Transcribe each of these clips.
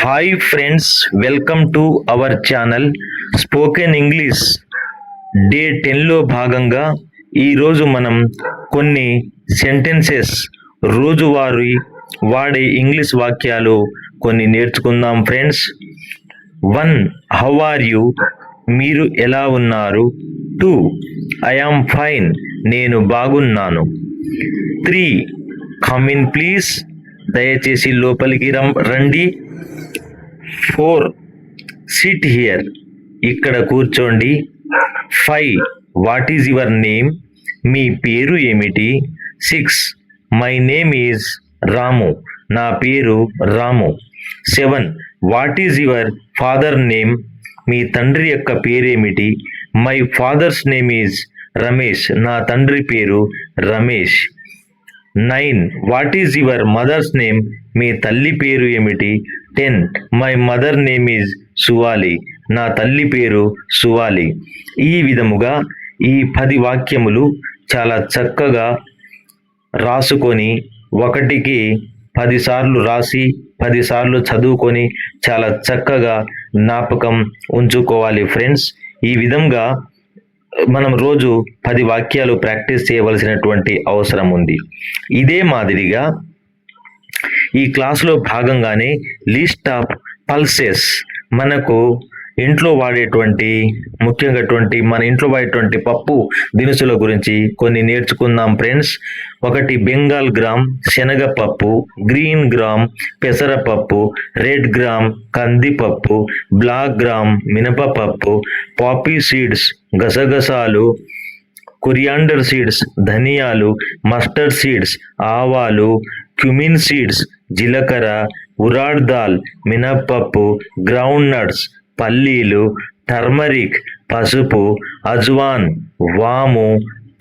Hi friends, welcome to our channel spoken English. Day 10లో భాగంగా ఈరోజు మనం కొన్ని సెంటెన్సెస్, రోజువారీ వాడే ఇంగ్లీష్ వాక్యాలు కొన్ని నేర్చుకుందాం ఫ్రెండ్స్. 1. How are you? మీరు ఎలా ఉన్నారు? 2. I am fine. నేను బాగున్నాను. 3. Come in please. దయచేసి లోపలికి రండి. 4. Sit here. ఇక్కడ కూర్చోండి. 5. What is your name? మీ పేరు ఏమిటి? 6. My name is Ramu. నా పేరు Ramu. 7. What is your father name? మీ తండ్రి యొక్క పేరేమిటి? My father's name is Ramesh. నా తండ్రి పేరు Ramesh. 9. What is your mother's name? మీ తల్లి పేరు ఏమిటి? 10. My mother name is Suvali. నా తల్లి పేరు సువాలి. ఈ విధముగా ఈ 10 వాక్యములు చాలా చక్కగా రాసుకొని, ఒకటికి 10 సార్లు రాసి 10 సార్లు చదువుకొని చాలా చక్కగా జ్ఞాపకం ఉంచుకోవాలి ఫ్రెండ్స్. ఈ విధంగా మనం రోజు 10 వాక్యాలు ప్రాక్టీస్ చేయవలసినటువంటి అవసరం ఉంది. ఇదే మాదిరిగా ఈ క్లాసులో భాగంగానే లిస్ట్ ఆఫ్ పల్సెస్, మనకు ఇంట్లో వాడేటువంటి ముఖ్యంగా మన ఇంట్లో వాడేటువంటి పప్పు దినుసుల గురించి కొన్ని నేర్చుకుందాం ఫ్రెండ్స్. 1. బెంగాల్ గ్రామ్ శనగపప్పు, గ్రీన్ గ్రామ్ పెసరపప్పు, రెడ్ గ్రామ్ కందిపప్పు, బ్లాక్ గ్రామ్ మినపపప్పు, పాపీ సీడ్స్ గసగసాలు, కొరియాండర్ సీడ్స్ ధనియాలు, మస్టర్డ్ సీడ్స్ ఆవాలు, క్యుమిన్ సీడ్స్ జీలకర్ర, ఉరాడ్ దాల్ మినప్పప్పు, గ్రౌండ్ నట్స్ పల్లీలు, టర్మరిక్ పసుపు, అజ్వాన్ వాము,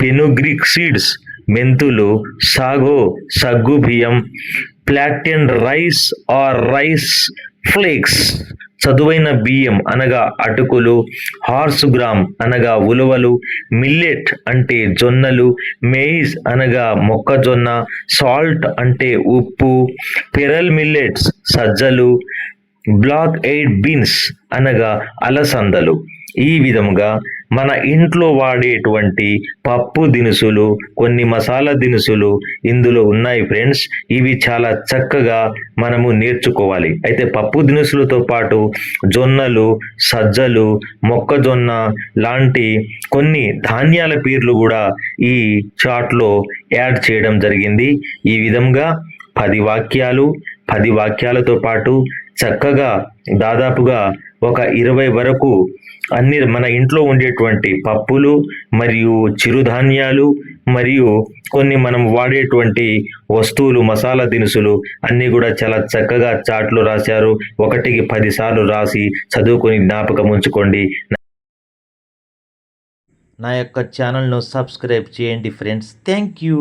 పెనుగ్రిక్ సీడ్స్ మెంతులు, సాగో సగ్గు బియ్యం, ప్లాటెన్ రైస్ ఆర్ రైస్ ఫ్లేక్స్ చదువైన బియ్యం అనగా అటుకులు, హార్స్ గ్రామ్ అనగా ఉలవలు, మిల్లెట్ అంటే జొన్నలు, మెయిజ్ అనగా మొక్కజొన్న, సాల్ట్ అంటే ఉప్పు, పెరల్ మిల్లెట్స్ సజ్జలు, బ్లాక్ ఎయిడ్ బీన్స్ అనగా అలసందలు. ఈ విధముగా మన ఇంట్లో వాడేటువంటి పప్పు దినుసులు, కొన్ని మసాలా దినుసులు ఇందులో ఉన్నాయి ఫ్రెండ్స్. ఇవి చాలా చక్కగా మనము నేర్చుకోవాలి. అయితే పప్పు దినుసులతో పాటు జొన్నలు, సజ్జలు, మొక్కజొన్న లాంటి కొన్ని ధాన్యాల పేర్లు కూడా ఈ చార్ట్లో యాడ్ చేయడం జరిగింది. ఈ విధంగా 10 వాక్యాలు, 10 వాక్యాలతో పాటు చక్కగా దాదాపుగా ఒక 20 వరకు అన్ని మన ఇంట్లో ఉండేటువంటి పప్పులు మరియు చిరుధాన్యాలు మరియు కొన్ని మనం వాడేటువంటి వస్తువులు, మసాలా దినుసులు అన్నీ కూడా చాలా చక్కగా చాట్లో రాశారు. 1కి 10 సార్లు రాసి చదువుకొని జ్ఞాపకం ఉంచుకోండి. నా యొక్క ఛానల్ను సబ్స్క్రైబ్ చేయండి ఫ్రెండ్స్. Thank you.